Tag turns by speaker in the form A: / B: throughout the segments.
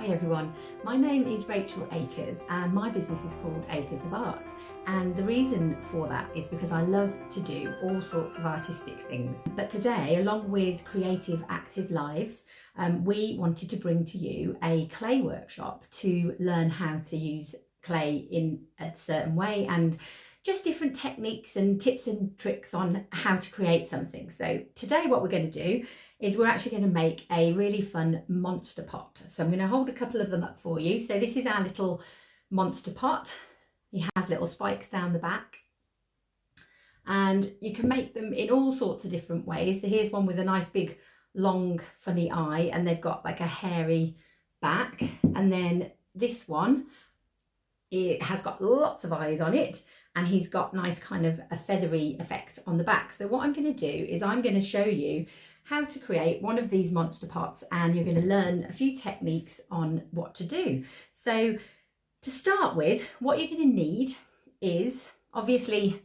A: Hi everyone, my name is Rachel Akers and my business is called Akers of Art, and the reason for that is because I love to do all sorts of artistic things. But today, along with Creative Active Lives, we wanted to bring to you a clay workshop to learn how to use clay in a certain way and just different techniques and tips and tricks on how to create something. So today what we're going to do is we're actually going to make a really fun monster pot. So I'm going to hold a couple of them up for you. So this is our little monster pot. He has little spikes down the back and you can make them in all sorts of different ways. So here's one with a nice big long funny eye and they've got like a hairy back, and then this one, it has got lots of eyes on it and he's got nice kind of a feathery effect on the back. So what I'm going to do is I'm going to show you how to create one of these monster pots, and you're going to learn a few techniques on what to do. So to start with, what you're going to need is obviously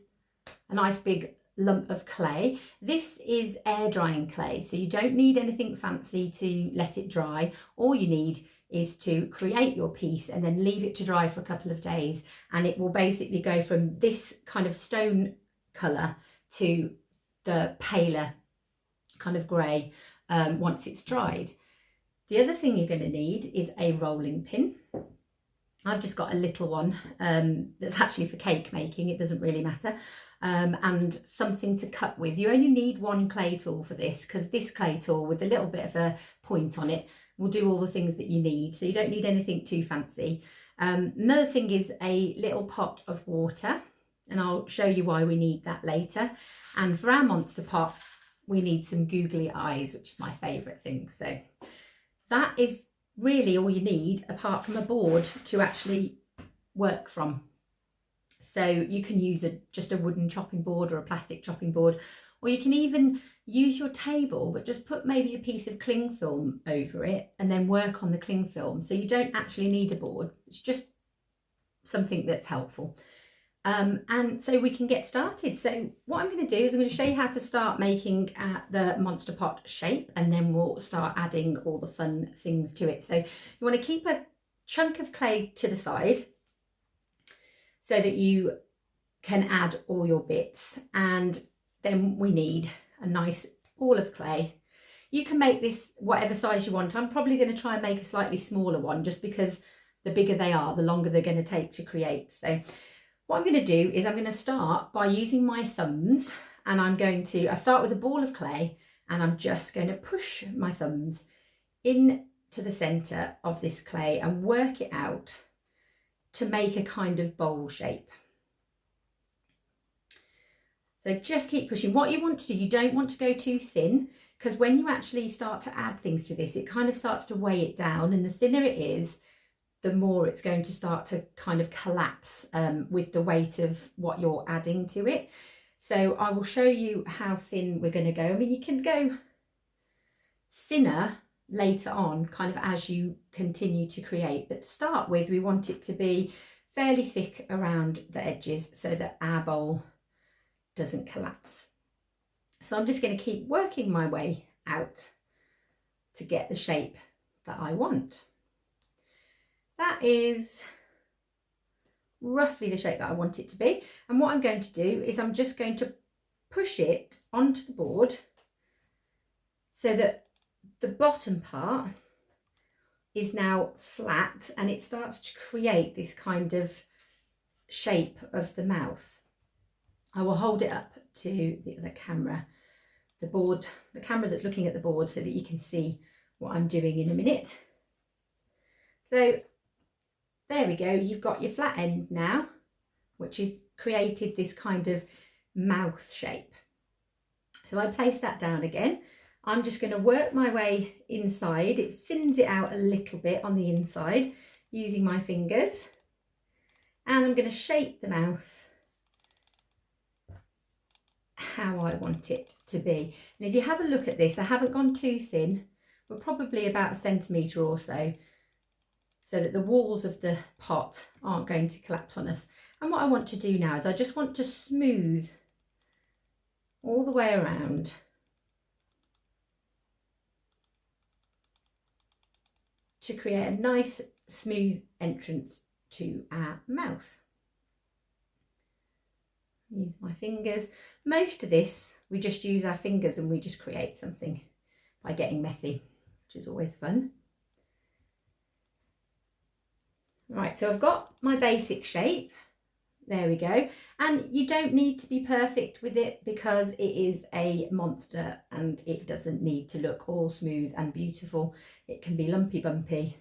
A: a nice big lump of clay. This is air drying clay, so you don't need anything fancy to let it dry. All you need is to create your piece and then leave it to dry for a couple of days, and it will basically go from this kind of stone colour to the paler kind of grey once it's dried. The other thing you're going to need is a rolling pin. I've just got a little one that's actually for cake making, it doesn't really matter, and something to cut with. You only need one clay tool for this, because this clay tool with a little bit of a point on it will do all the things that you need, so you don't need anything too fancy. Another thing is a little pot of water, and I'll show you why we need that later. And for our monster pot, we need some googly eyes, which is my favourite thing. So that is really all you need, apart from a board to actually work from. So you can use just a wooden chopping board or a plastic chopping board, or you can even use your table, but just put maybe a piece of cling film over it and then work on the cling film. So you don't actually need a board, it's just something that's helpful. And so we can get started. So what I'm going to do is I'm going to show you how to start making the monster pot shape, and then we'll start adding all the fun things to it. So you want to keep a chunk of clay to the side so that you can add all your bits, and then we need a nice ball of clay. You can make this whatever size you want. I'm probably going to try and make a slightly smaller one, just because the bigger they are, the longer they're going to take to create. So what I'm going to do is I'm going to start by using my thumbs, and I start with a ball of clay, and I'm just going to push my thumbs into the centre of this clay and work it out to make a kind of bowl shape. So just keep pushing. What you want to do, you don't want to go too thin, because when you actually start to add things to this, it kind of starts to weigh it down, and the thinner it is, the more it's going to start to kind of collapse with the weight of what you're adding to it. So I will show you how thin we're going to go. I mean, you can go thinner later on, kind of as you continue to create, but to start with, we want it to be fairly thick around the edges so that our bowl doesn't collapse. So I'm just going to keep working my way out to get the shape that I want. That is roughly the shape that I want it to be. And what I'm going to do is I'm just going to push it onto the board so that the bottom part is now flat, and it starts to create this kind of shape of the mouth. I will hold it up to the camera, the camera that's looking at the board, so that you can see what I'm doing in a minute. So there we go, you've got your flat end now, which has created this kind of mouth shape. So I place that down again. I'm just going to work my way inside. It thins it out a little bit on the inside using my fingers, and I'm going to shape the mouth how I want it to be. And if you have a look at this, I haven't gone too thin. We're probably about 1 centimetre or so that the walls of the pot aren't going to collapse on us. And what I want to do now is I just want to smooth all the way around to create a nice smooth entrance to our mouth. Use my fingers. Most of this we just use our fingers and we just create something by getting messy, which is always fun. Right, so I've got my basic shape. There we go. And you don't need to be perfect with it because it is a monster and it doesn't need to look all smooth and beautiful. It can be lumpy bumpy.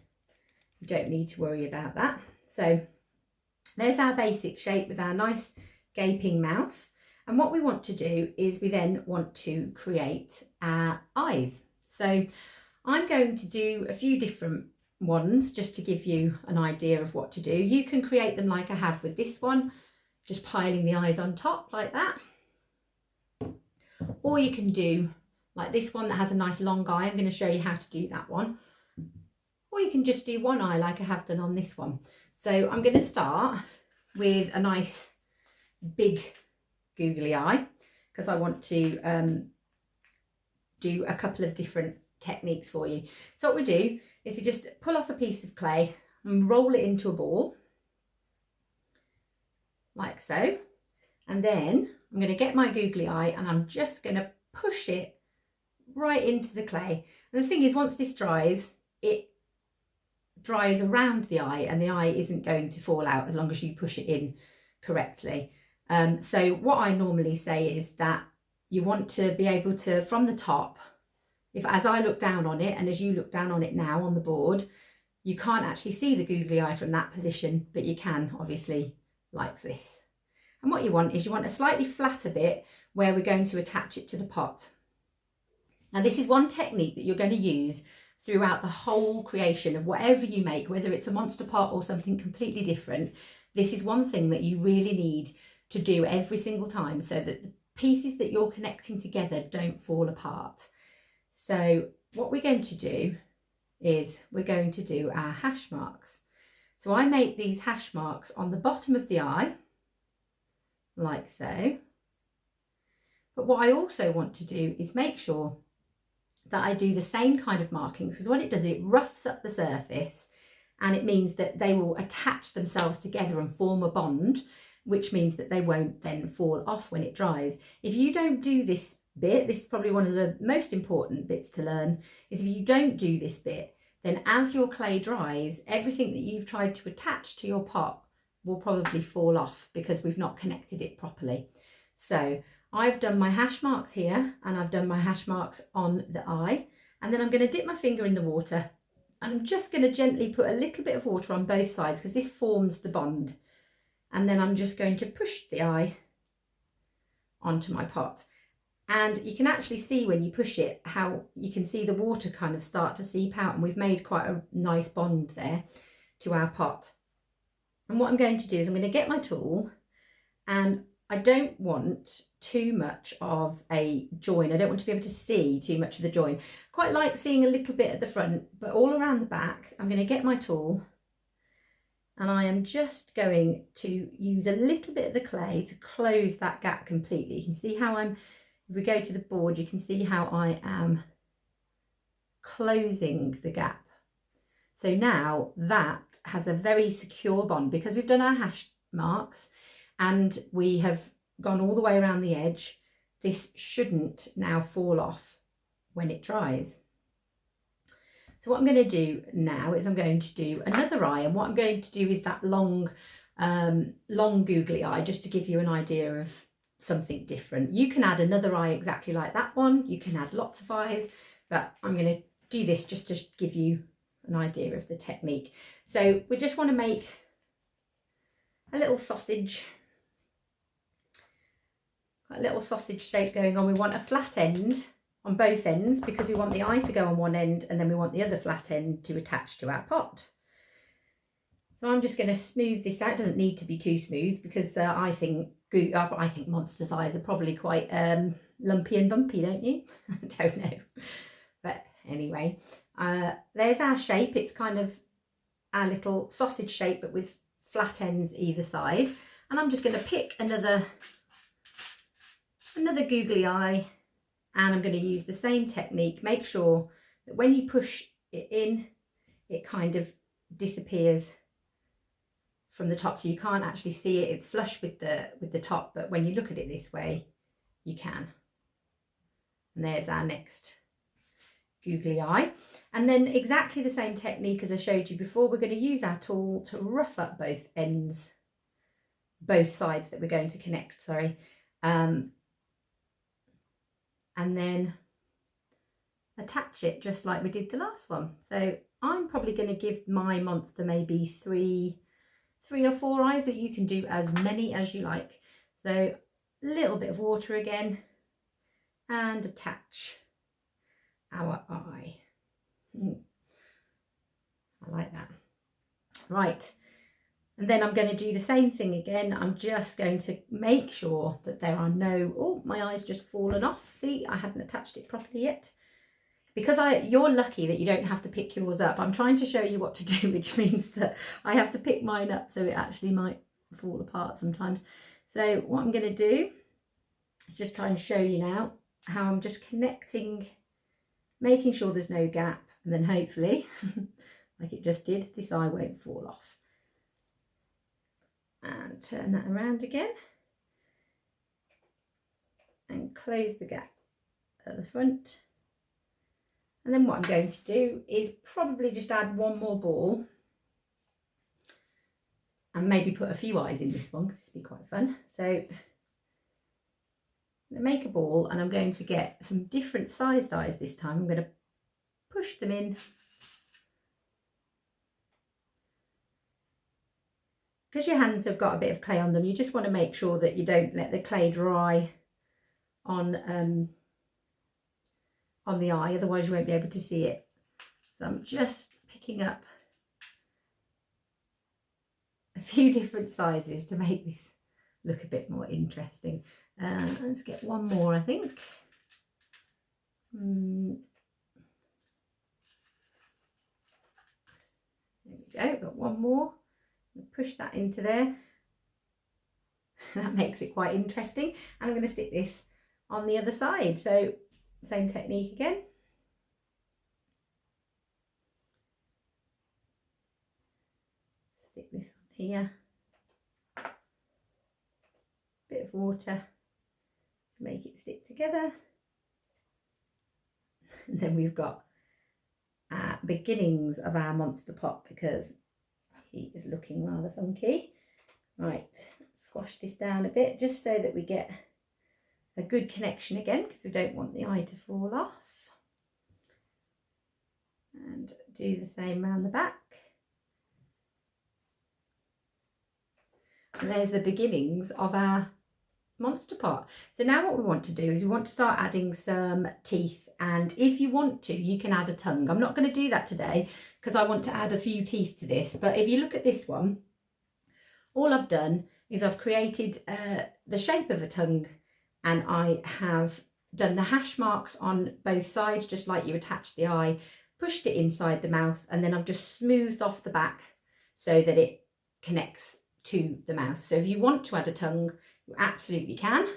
A: You don't need to worry about that. So there's our basic shape with our nice gaping mouth. And what we want to do is we then want to create our eyes. So I'm going to do a few different ones just to give you an idea of what to do. You can create them like I have with this one, just piling the eyes on top like that. Or you can do like this one that has a nice long eye. I'm going to show you how to do that one. Or you can just do one eye like I have done on this one. So I'm going to start with a nice big googly eye because I want to do a couple of different techniques for you. So what we do is we just pull off a piece of clay and roll it into a ball like so, and then I'm going to get my googly eye and I'm just going to push it right into the clay. And the thing is, once this dries, it dries around the eye and the eye isn't going to fall out as long as you push it in correctly. So what I normally say is that you want to be able to, from the top, if as I look down on it and as you look down on it now on the board, you can't actually see the googly eye from that position, but you can obviously like this. And what you want is you want a slightly flatter bit where we're going to attach it to the pot. Now this is one technique that you're going to use throughout the whole creation of whatever you make, whether it's a monster pot or something completely different. This is one thing that you really need to do every single time so that the pieces that you're connecting together don't fall apart. So what we're going to do is we're going to do our hash marks. So I make these hash marks on the bottom of the eye, like so. But what I also want to do is make sure that I do the same kind of markings, because what it does, it roughs up the surface and it means that they will attach themselves together and form a bond, which means that they won't then fall off when it dries. If you don't do this bit, this is probably one of the most important bits to learn, is if you don't do this bit, then as your clay dries, everything that you've tried to attach to your pot will probably fall off because we've not connected it properly. So I've done my hash marks here and I've done my hash marks on the eye, and then I'm going to dip my finger in the water and I'm just going to gently put a little bit of water on both sides because this forms the bond. And then I'm just going to push the eye onto my pot. And you can actually see when you push it how you can see the water kind of start to seep out, and we've made quite a nice bond there to our pot. And what I'm going to do is I'm going to get my tool, and I don't want too much of a join. I don't want to be able to see too much of the join. Quite like seeing a little bit at the front, but all around the back, I'm going to get my tool and I am just going to use a little bit of the clay to close that gap completely. You can see how if we go to the board, you can see how I am closing the gap. So now that has a very secure bond because we've done our hash marks and we have gone all the way around the edge. This shouldn't now fall off when it dries. So what I'm going to do now is I'm going to do another eye, and what I'm going to do is that long googly eye, just to give you an idea of something different. You can add another eye exactly like that one. You can add lots of eyes, but I'm going to do this just to give you an idea of the technique. So we just want to make a little sausage, a little sausage shape going on. We want a flat end on both ends because we want the eye to go on one end and then we want the other flat end to attach to our pot. So I'm just going to smooth this out. It doesn't need to be too smooth because I think monsters' eyes are probably quite lumpy and bumpy, don't you? I don't know. But anyway, there's our shape. It's kind of our little sausage shape but with flat ends either side. And I'm just going to pick another googly eye, and I'm going to use the same technique. Make sure that when you push it in, it kind of disappears from the top, so you can't actually see it. It's flush with the top, but when you look at it this way, you can. And there's our next googly eye. And then exactly the same technique as I showed you before, we're going to use our tool to rough up both ends, both sides that we're going to connect, sorry. And then attach it just like we did the last one. So I'm probably going to give my monster maybe three or four eyes, but you can do as many as you like. So a little bit of water again and attach our eye. I like that. Right, and then I'm going to do the same thing again. I'm just going to make sure that there are no, oh, my eye's just fallen off. See, I hadn't attached it properly yet. Because you're lucky that you don't have to pick yours up. I'm trying to show you what to do, which means that I have to pick mine up, so it actually might fall apart sometimes. So what I'm going to do is just try and show you now how I'm just connecting, making sure there's no gap, and then hopefully, like it just did, this eye won't fall off. And turn that around again and close the gap at the front. And then what I'm going to do is probably just add one more ball and maybe put a few eyes in this one, because this will be quite fun. So I'm going to make a ball, and I'm going to get some different sized eyes this time. I'm going to push them in. Because your hands have got a bit of clay on them, you just want to make sure that you don't let the clay dry on the eye, otherwise you won't be able to see it. So I'm just picking up a few different sizes to make this look a bit more interesting. Let's get one more, I think. There we go, got one more. Push that into there. That makes it quite interesting. And I'm going to stick this on the other side. So same technique again. Stick this on here. Bit of water to make it stick together. And then we've got beginnings of our monster pot, because he is looking rather funky. Right, let's squash this down a bit just so that we get a good connection again, because we don't want the eye to fall off. And do the same around the back. And there's the beginnings of our monster pot. So now what we want to do is we want to start adding some teeth, and if you want to, you can add a tongue. I'm not going to do that today because I want to add a few teeth to this, but if you look at this one, all I've done is I've created the shape of a tongue, and I have done the hash marks on both sides, just like you attach the eye, pushed it inside the mouth, and then I've just smoothed off the back so that it connects to the mouth. So if you want to add a tongue, you absolutely can.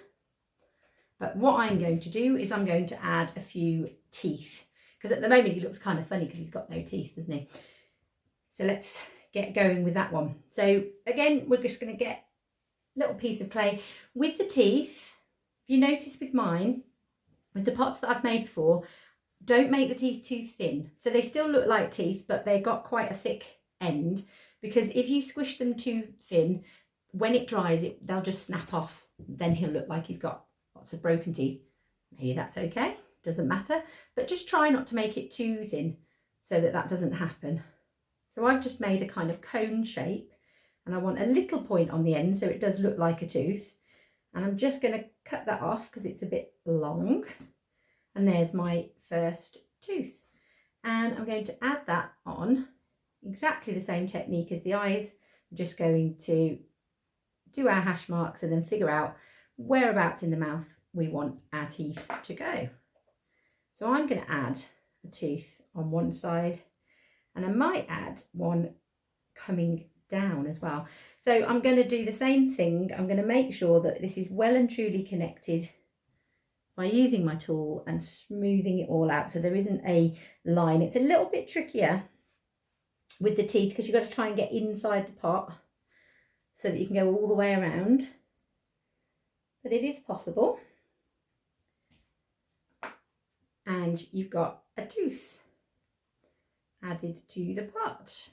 A: But what I'm going to do is I'm going to add a few teeth, because at the moment he looks kind of funny because he's got no teeth, doesn't he? So let's get going with that one. So again, we're just going to get a little piece of clay with the teeth. If you notice with mine, with the pots that I've made before, don't make the teeth too thin. So they still look like teeth, but they've got quite a thick end, because if you squish them too thin, when it dries, they'll just snap off. Then he'll look like he's got lots of broken teeth. Maybe that's okay, doesn't matter. But just try not to make it too thin so that that doesn't happen. So I've just made a kind of cone shape, and I want a little point on the end so it does look like a tooth. And I'm just going to cut that off because it's a bit long. And there's my first tooth. And I'm going to add that on exactly the same technique as the eyes. I'm just going to do our hash marks and then figure out whereabouts in the mouth we want our teeth to go. So I'm going to add a tooth on one side, and I might add one coming down as well. So I'm going to do the same thing. I'm going to make sure that this is well and truly connected by using my tool and smoothing it all out so there isn't a line. It's a little bit trickier with the teeth, because you've got to try and get inside the pot so that you can go all the way around. But it is possible. And you've got a tooth added to the pot.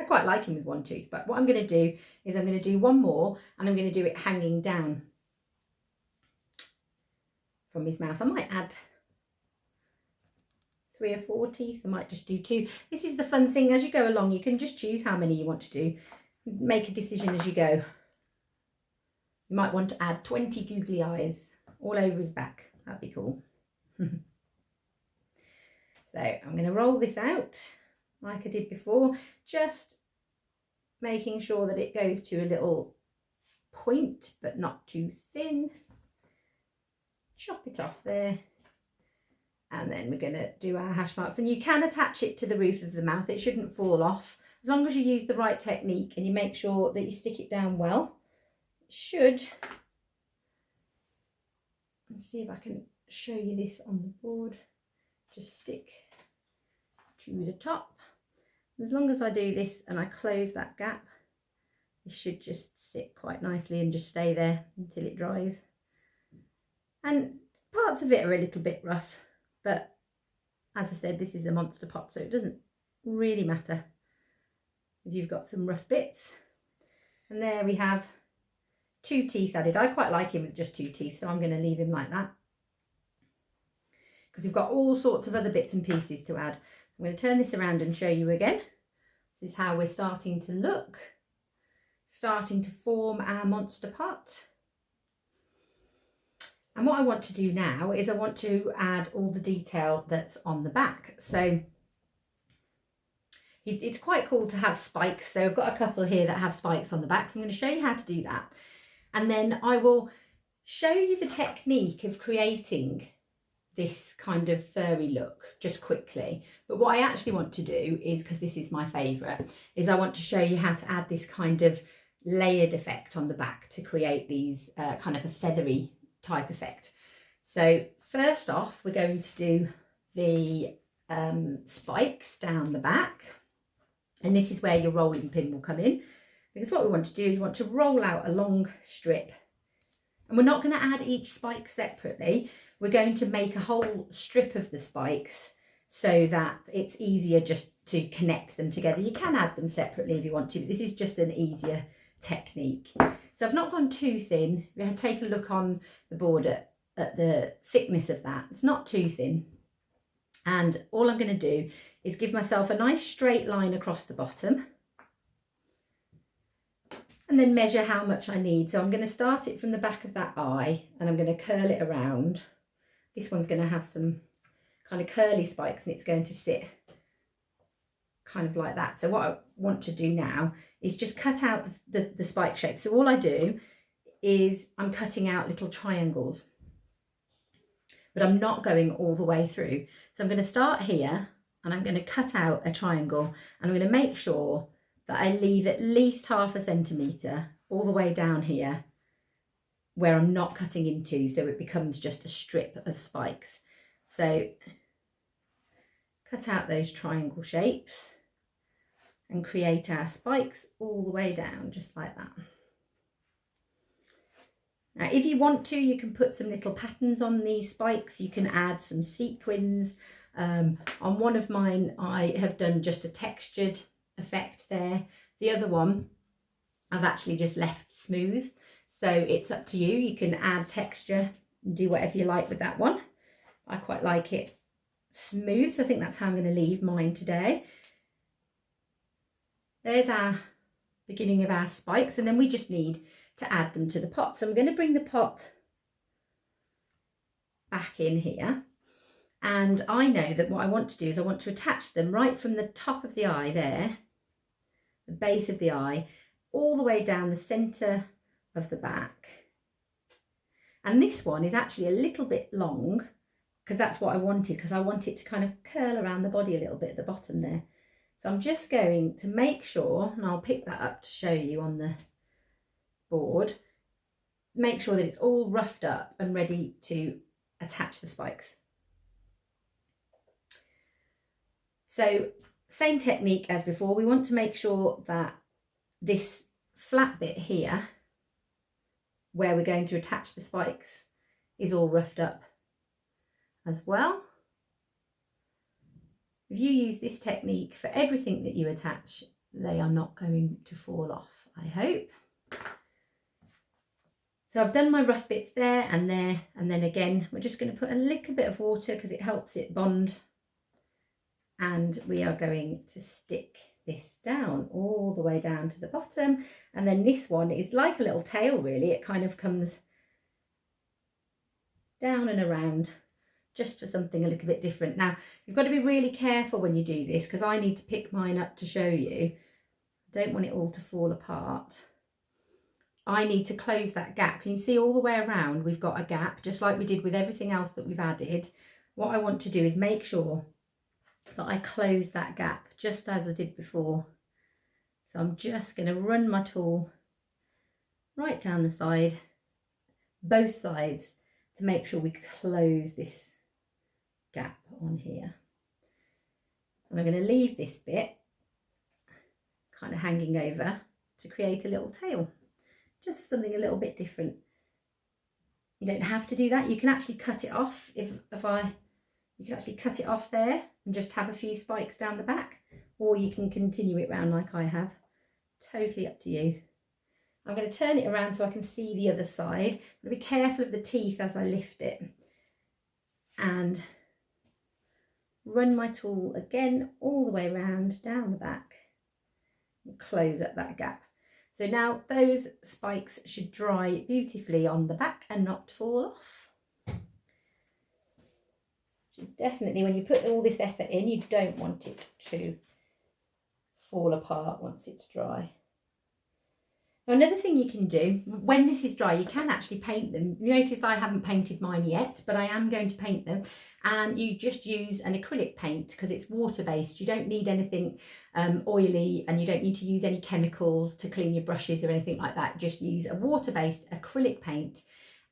A: I quite like him with one tooth, but what I'm going to do is I'm going to do one more, and I'm going to do it hanging down from his mouth. I might add 3 or 4 teeth. I might just do 2. This is the fun thing, as you go along you can just choose how many you want to do. Make a decision as you go. You might want to add 20 googly eyes all over his back. That'd be cool. So I'm going to roll this out like I did before, just making sure that it goes to a little point but not too thin. Chop it off there, and then we're going to do our hash marks, and you can attach it to the roof of the mouth. It shouldn't fall off as long as you use the right technique and you make sure that you stick it down well. It should. Let's see if I can show you this on the board. Just stick to the top. As long as I do this and I close that gap, it should just sit quite nicely and just stay there until it dries. And parts of it are a little bit rough, but as I said, this is a monster pot, so it doesn't really matter if you've got some rough bits. And there we have 2 teeth added. I quite like him with just 2 teeth, so I'm going to leave him like that, because we've got all sorts of other bits and pieces to add. I'm going to turn this around and show you again. This is how we're starting to look, starting to form our monster pot. And what I want to do now is I want to add all the detail that's on the back. So it's quite cool to have spikes. So I've got a couple here that have spikes on the back. So I'm going to show you how to do that. And then I will show you the technique of creating this kind of furry look just quickly. But what I actually want to do is, because this is my favourite, is I want to show you how to add this kind of layered effect on the back to create these kind of a feathery type effect. So first off, we're going to do the spikes down the back, and this is where your rolling pin will come in, because what we want to do is we want to roll out a long strip, and we're not going to add each spike separately. We're going to make a whole strip of the spikes so that it's easier just to connect them together. You can add them separately if you want to, but this is just an easier technique. So I've not gone too thin. We had to take a look on the board at the thickness of that. It's not too thin. And all I'm going to do is give myself a nice straight line across the bottom, and then measure how much I need. So I'm going to start it from the back of that eye, and I'm going to curl it around. This one's going to have some kind of curly spikes, and it's going to sit kind of like that. So what I want to do now is just cut out the spike shape. So all I do is I'm cutting out little triangles, but I'm not going all the way through. So I'm going to start here, and I'm going to cut out a triangle, and I'm going to make sure that I leave at least 1/2 centimetre all the way down here where I'm not cutting into, so it becomes just a strip of spikes. So cut out those triangle shapes and create our spikes all the way down, just like that. Now, if you want to, you can put some little patterns on these spikes. You can add some sequins. On one of mine, I have done just a textured effect there. The other one, I've actually just left smooth. So it's up to you. You can add texture and do whatever you like with that one. I quite like it smooth, so I think that's how I'm going to leave mine today. There's our beginning of our spikes, and then we just need to add them to the pot. So I'm going to bring the pot back in here, and I know that what I want to do is I want to attach them right from the top of the eye there, the base of the eye, all the way down the centre of the back. And this one is actually a little bit long, because that's what I wanted, because I want it to kind of curl around the body a little bit at the bottom there. So I'm just going to make sure, and I'll pick that up to show you on the board, make sure that it's all roughed up and ready to attach the spikes. So same technique as before. We want to make sure that this flat bit here, where we're going to attach the spikes, is all roughed up as well. If you use this technique for everything that you attach, they are not going to fall off, I hope. So I've done my rough bits there, and then again, we're just going to put a little bit of water because it helps it bond. And we are going to stick this down all the way down to the bottom. And then this one is like a little tail, really. It kind of comes down and around, just for something a little bit different. Now, you've got to be really careful when you do this, because I need to pick mine up to show you. I don't want it all to fall apart. I need to close that gap. Can you see all the way around we've got a gap, just like we did with everything else that we've added? What I want to do is make sure that I close that gap just as I did before. So I'm just going to run my tool right down the side, both sides, to make sure we close this gap on here. And I'm going to leave this bit kind of hanging over to create a little tail, just for something a little bit different. You don't have to do that. You can actually cut it off. You can actually cut it off there and just have a few spikes down the back, or you can continue it round like I have. Totally up to you. I'm going to turn it around so I can see the other side. I'm going to be careful of the teeth as I lift it, and run my tool again all the way around down the back and close up that gap. So now those spikes should dry beautifully on the back and not fall off. Definitely, when you put all this effort in, you don't want it to fall apart once it's dry. Now, another thing you can do when this is dry, you can actually paint them. You noticed I haven't painted mine yet, but I am going to paint them, and you just use an acrylic paint because it's water based. You don't need anything oily, and you don't need to use any chemicals to clean your brushes or anything like that. Just use a water based acrylic paint,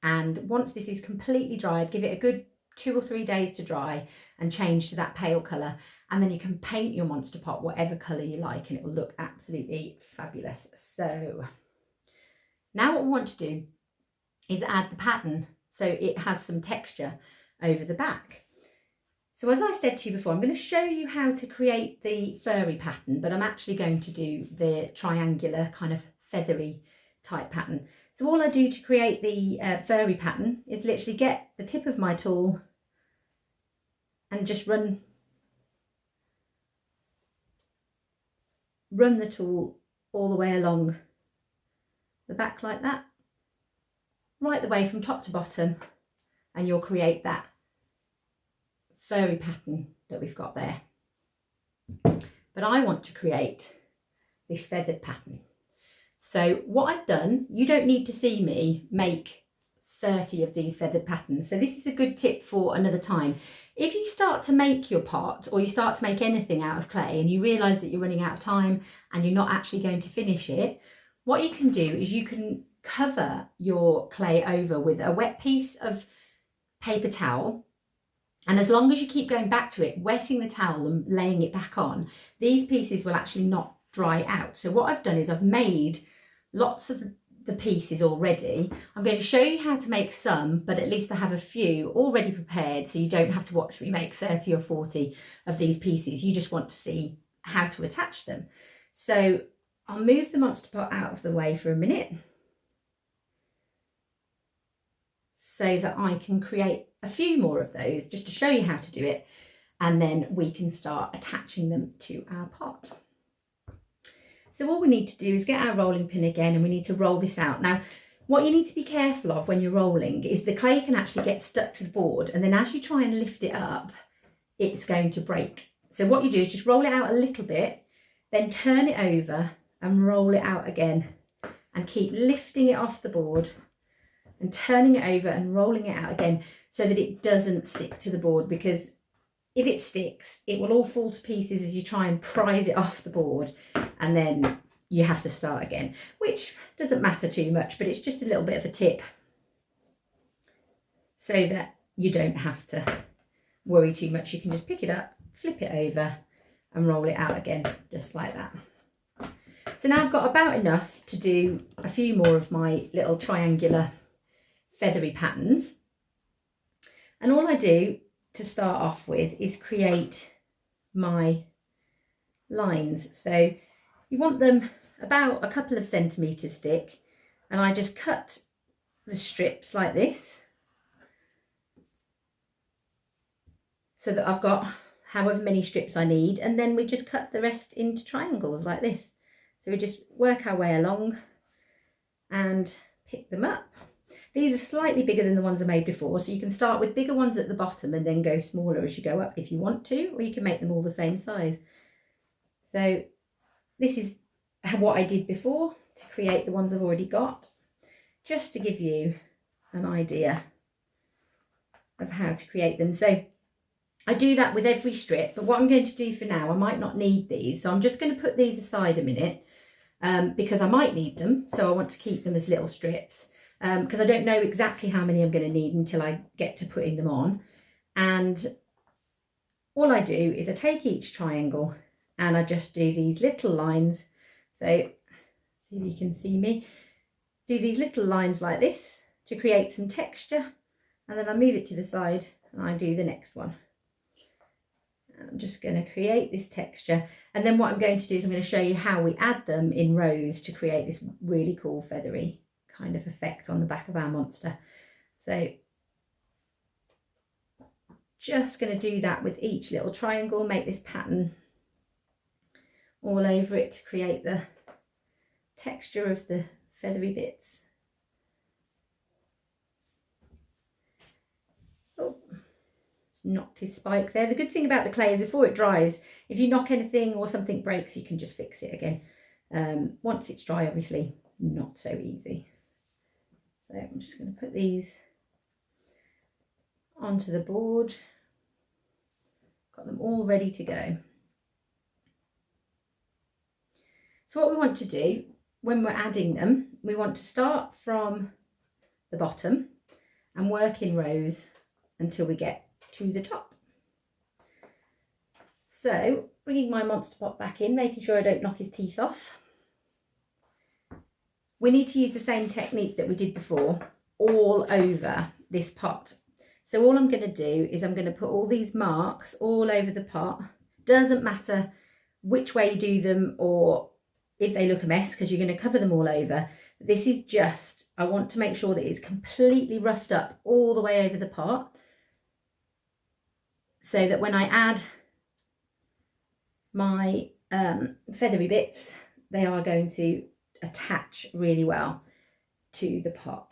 A: and once this is completely dried, give it a good 2 or 3 days to dry and change to that pale colour, and then you can paint your monster pot whatever colour you like, and it will look absolutely fabulous. So now what we want to do is add the pattern so it has some texture over the back. So as I said to you before, I'm going to show you how to create the furry pattern, but I'm actually going to do the triangular kind of feathery type pattern. So all I do to create the furry pattern is literally get the tip of my tool and just run the tool all the way along the back like that, right the way from top to bottom, and you'll create that furry pattern that we've got there. But I want to create this feathered pattern. So what I've done, you don't need to see me make 30 of these feathered patterns. So this is a good tip for another time. If you start to make your pot, or you start to make anything out of clay, and you realise that you're running out of time and you're not actually going to finish it, what you can do is you can cover your clay over with a wet piece of paper towel, and as long as you keep going back to it, wetting the towel and laying it back on, these pieces will actually not dry out. So what I've done is I've made lots of the pieces already. I'm going to show you how to make some, but at least I have a few already prepared, so you don't have to watch me make 30 or 40 of these pieces. You just want to see how to attach them. So I'll move the monster pot out of the way for a minute so that I can create a few more of those just to show you how to do it, and then we can start attaching them to our pot. So all we need to do is get our rolling pin again, and we need to roll this out. Now, what you need to be careful of when you're rolling is the clay can actually get stuck to the board, and then as you try and lift it up, it's going to break. So what you do is just roll it out a little bit, then turn it over and roll it out again, and keep lifting it off the board and turning it over and rolling it out again so that it doesn't stick to the board, because if it sticks, it will all fall to pieces as you try and prise it off the board, and then you have to start again, which doesn't matter too much, but it's just a little bit of a tip so that you don't have to worry too much. You can just pick it up, flip it over, and roll it out again, just like that. So now I've got about enough to do a few more of my little triangular feathery patterns. And all I do to start off with is create my lines. So you want them about a couple of centimetres thick, and I just cut the strips like this so that I've got however many strips I need, and then we just cut the rest into triangles like this. So we just work our way along and pick them up. These are slightly bigger than the ones I made before, so you can start with bigger ones at the bottom and then go smaller as you go up if you want to, or you can make them all the same size. So this is what I did before to create the ones I've already got, just to give you an idea of how to create them. So I do that with every strip, but what I'm going to do for now, I might not need these, so I'm just going to put these aside a minute because I might need them, so I want to keep them as little strips because I don't know exactly how many I'm going to need until I get to putting them on. And all I do is I take each triangle and I just do these little lines. So see if you can see me. Do these little lines like this to create some texture, and then I move it to the side and I do the next one. I'm just going to create this texture, and then what I'm going to do is I'm going to show you how we add them in rows to create this really cool feathery kind of effect on the back of our monster. So just going to do that with each little triangle, make this pattern all over it to create the texture of the feathery bits. Oh, it's knocked his spike there. The good thing about the clay is before it dries, if you knock anything or something breaks, you can just fix it again. Once it's dry, obviously not so easy. So I'm just going to put these onto the board. Got them all ready to go. So what we want to do when we're adding them, we want to start from the bottom and work in rows until we get to the top. So bringing my monster pot back in, making sure I don't knock his teeth off. We need to use the same technique that we did before all over this pot. So all I'm going to do is I'm going to put all these marks all over the pot. Doesn't matter which way you do them or if they look a mess, because you're going to cover them all over. This is just, I want to make sure that it's completely roughed up all the way over the pot, so that when I add my feathery bits, they are going to attach really well to the pot.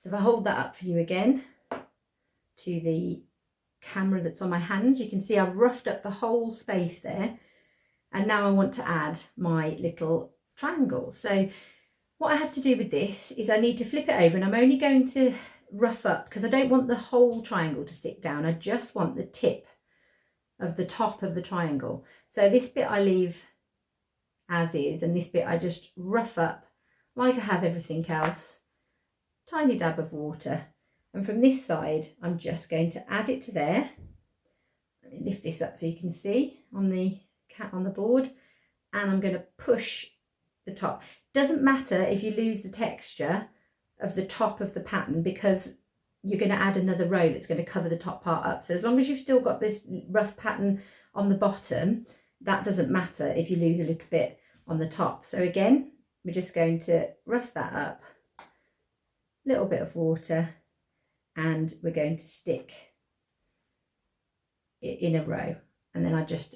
A: So if I hold that up for you again to the camera that's on my hands, you can see I've roughed up the whole space there. And now I want to add my little triangle. So what I have to do with this is I need to flip it over, and I'm only going to rough up because I don't want the whole triangle to stick down. I just want the tip of the top of the triangle. So this bit I leave as is, and this bit I just rough up like I have everything else. Tiny dab of water, and from this side I'm just going to add it to there. Let me lift this up so you can see on the board, and I'm going to push the top. Doesn't matter if you lose the texture of the top of the pattern, because you're going to add another row that's going to cover the top part up. So as long as you've still got this rough pattern on the bottom, that doesn't matter if you lose a little bit on the top. So again, we're just going to rough that up, little bit of water, and we're going to stick it in a row, and then I just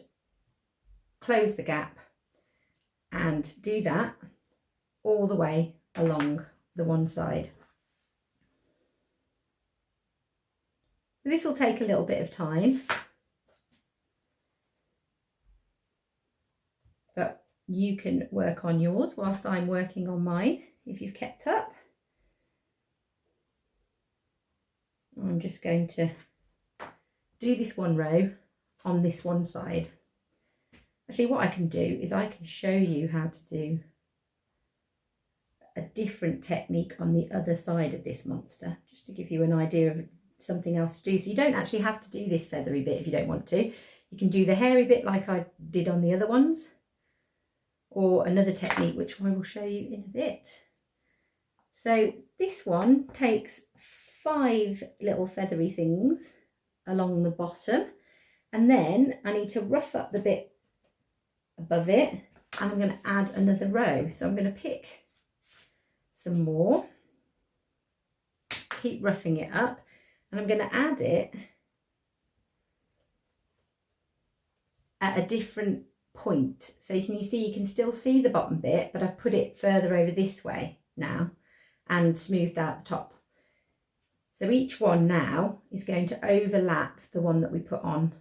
A: close the gap and do that all the way along the one side. This will take a little bit of time, but you can work on yours whilst I'm working on mine if you've kept up. I'm just going to do this one row on this one side. Actually, what I can do is I can show you how to do a different technique on the other side of this monster, just to give you an idea of something else to do. So you don't actually have to do this feathery bit if you don't want to. You can do the hairy bit like I did on the other ones, or another technique which I will show you in a bit. So this one takes 5 little feathery things along the bottom, and then I need to rough up the bit above it, and I'm going to add another row. So I'm going to pick some more, keep roughing it up, and I'm going to add it at a different point. So you can still see the bottom bit, but I've put it further over this way now and smoothed out the top. So each one now is going to overlap the one that we put on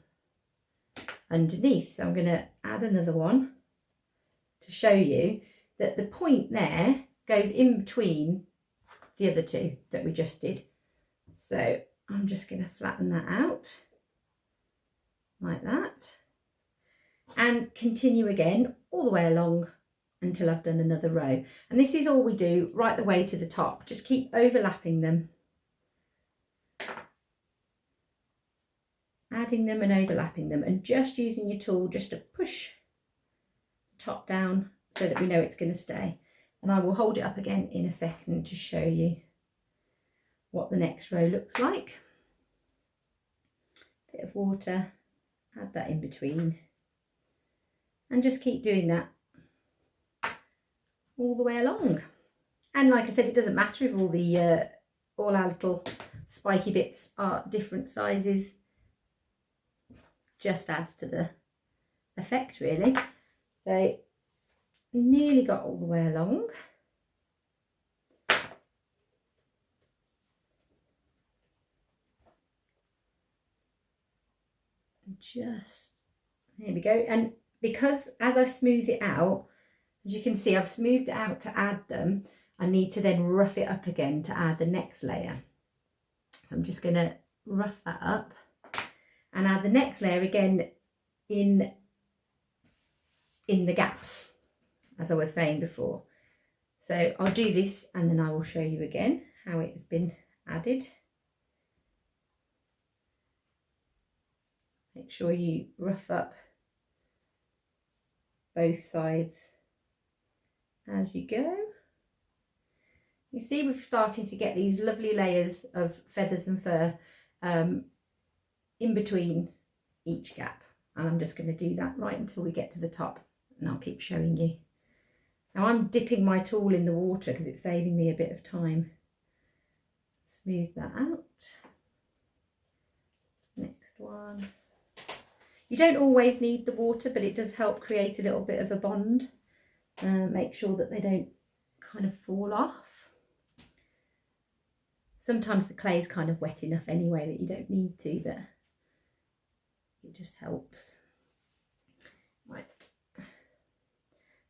A: underneath. So I'm going to add another one to show you that the point there goes in between the other two that we just did. So I'm just going to flatten that out like that and continue again all the way along until I've done another row. And this is all we do right the way to the top. Just keep overlapping them, adding them and overlapping them, and just using your tool just to push the top down so that we know it's going to stay. And I will hold it up again in a second to show you what the next row looks like. Bit of water, add that in between, and just keep doing that all the way along. And like I said, it doesn't matter if all our little spiky bits are different sizes, just adds to the effect really. So nearly got all the way along. Just there we go. And because as I smooth it out, as you can see, I've smoothed it out to add them, I need to then rough it up again to add the next layer. So I'm just going to rough that up and add the next layer again in the gaps, as I was saying before. So I'll do this and then I will show you again how it has been added. Make sure you rough up both sides as you go. You see we're starting to get these lovely layers of feathers and fur in between each gap, and I'm just going to do that right until we get to the top, and I'll keep showing you. Now I'm dipping my tool in the water because it's saving me a bit of time. Smooth that out. Next one. You don't always need the water, but it does help create a little bit of a bond. Make sure that they don't kind of fall off. Sometimes the clay is kind of wet enough anyway that you don't need to, but it just helps. Right.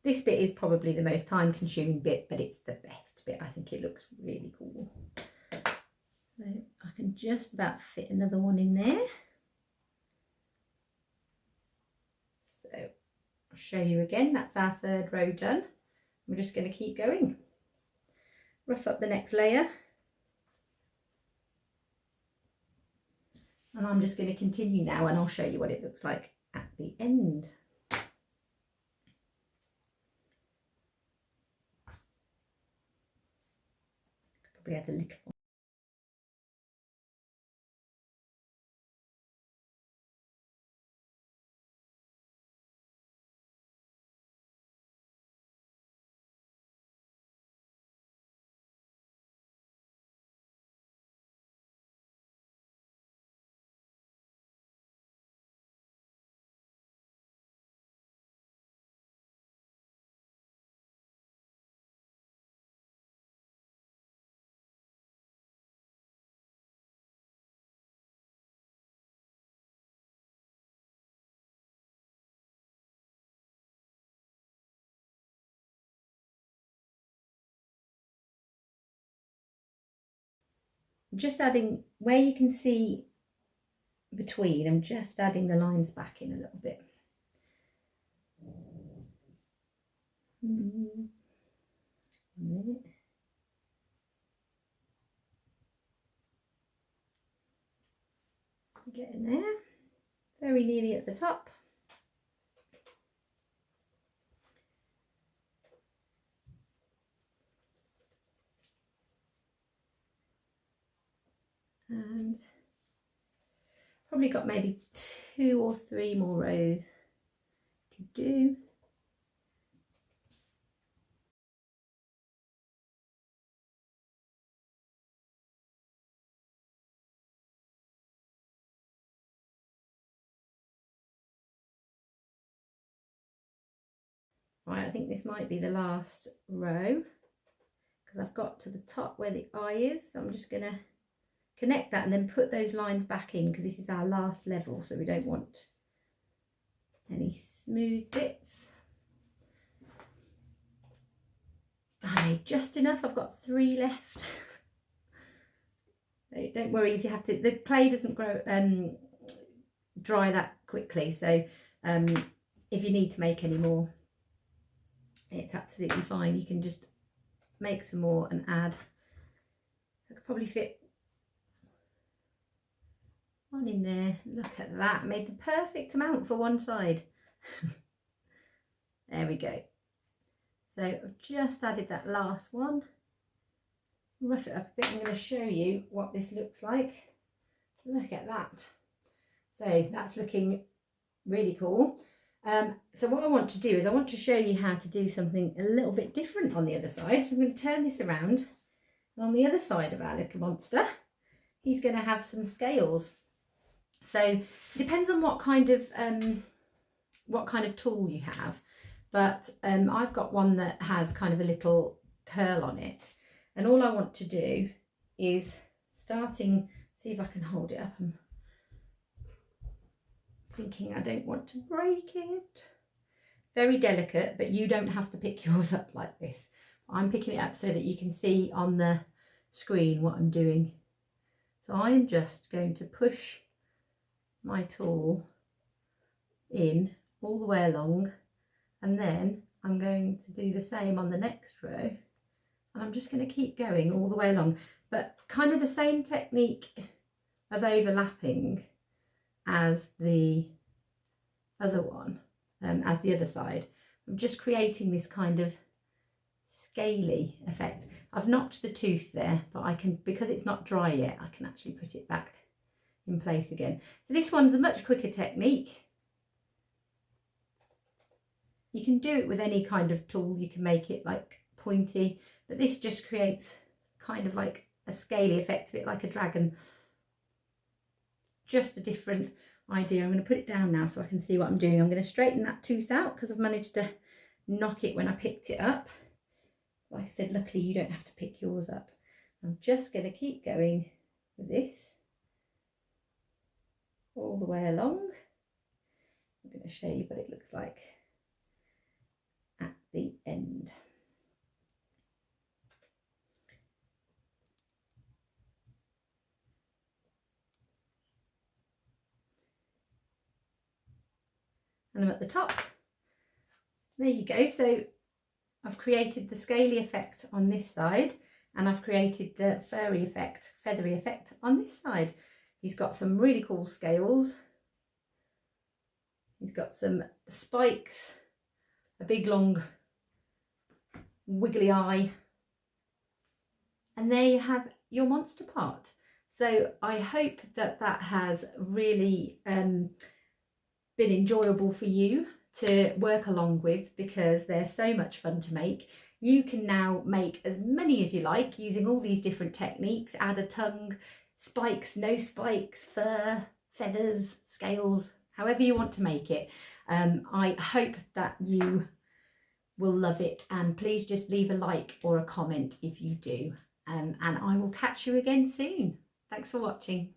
A: This bit is probably the most time consuming bit, but it's the best bit. I think it looks really cool. So I can just about fit another one in there. So I'll show you again, that's our third row done. We're just going to keep going. Rough up the next layer. And I'm just going to continue now and I'll show you what it looks like at the end. Probably add a little more. Just adding where you can see between, I'm just adding the lines back in a little bit. Get in there, very nearly at the top. And probably got maybe 2 or 3 more rows to do. Right, I think this might be the last row because I've got to the top where the eye is. So I'm just going to connect that and then put those lines back in because this is our last level, so we don't want any smooth bits. I made just enough. I've got 3 left. Don't worry if you have to. The clay doesn't grow dry that quickly, so if you need to make any more, it's absolutely fine. You can just make some more and add. So I could probably fit one in there. Look at that, made the perfect amount for one side. There we go. So I've just added that last one. Rough it up a bit. I'm going to show you what this looks like. Look at that. So that's looking really cool. So what I want to do is I want to show you how to do something a little bit different on the other side. So I'm going to turn this around, and on the other side of our little monster, he's going to have some scales. So it depends on what kind of tool you have, but I've got one that has kind of a little curl on it, and all I want to do is see if I can hold it up. I'm thinking I don't want to break it. Very delicate, but you don't have to pick yours up like this. I'm picking it up so that you can see on the screen what I'm doing. So I'm just going to push my tool in all the way along, and then I'm going to do the same on the next row, and I'm just going to keep going all the way along, but kind of the same technique of overlapping as the other one, as the other side. I'm just creating this kind of scaly effect. I've knocked the tooth there, but I can, because it's not dry yet, I can actually put it back in place again. So this one's a much quicker technique. You can do it with any kind of tool. You can make it like pointy, but this just creates kind of like a scaly effect, a bit like a dragon. Just a different idea. I'm going to put it down now so I can see what I'm doing. I'm going to straighten that tooth out because I've managed to knock it when I picked it up. Like I said, luckily you don't have to pick yours up. I'm just going to keep going with this all the way along. I'm going to show you what it looks like at the end. And I'm at the top. There you go. So I've created the scaly effect on this side, and I've created the furry effect, feathery effect on this side. He's got some really cool scales. He's got some spikes, a big long wiggly eye, and there you have your monster part. So I hope that that has really been enjoyable for you to work along with, because they're so much fun to make. You can now make as many as you like using all these different techniques. Add a tongue, spikes, no spikes, fur, feathers, scales, however you want to make it. I hope that you will love it, and please just leave a like or a comment if you do, and I will catch you again soon. Thanks for watching.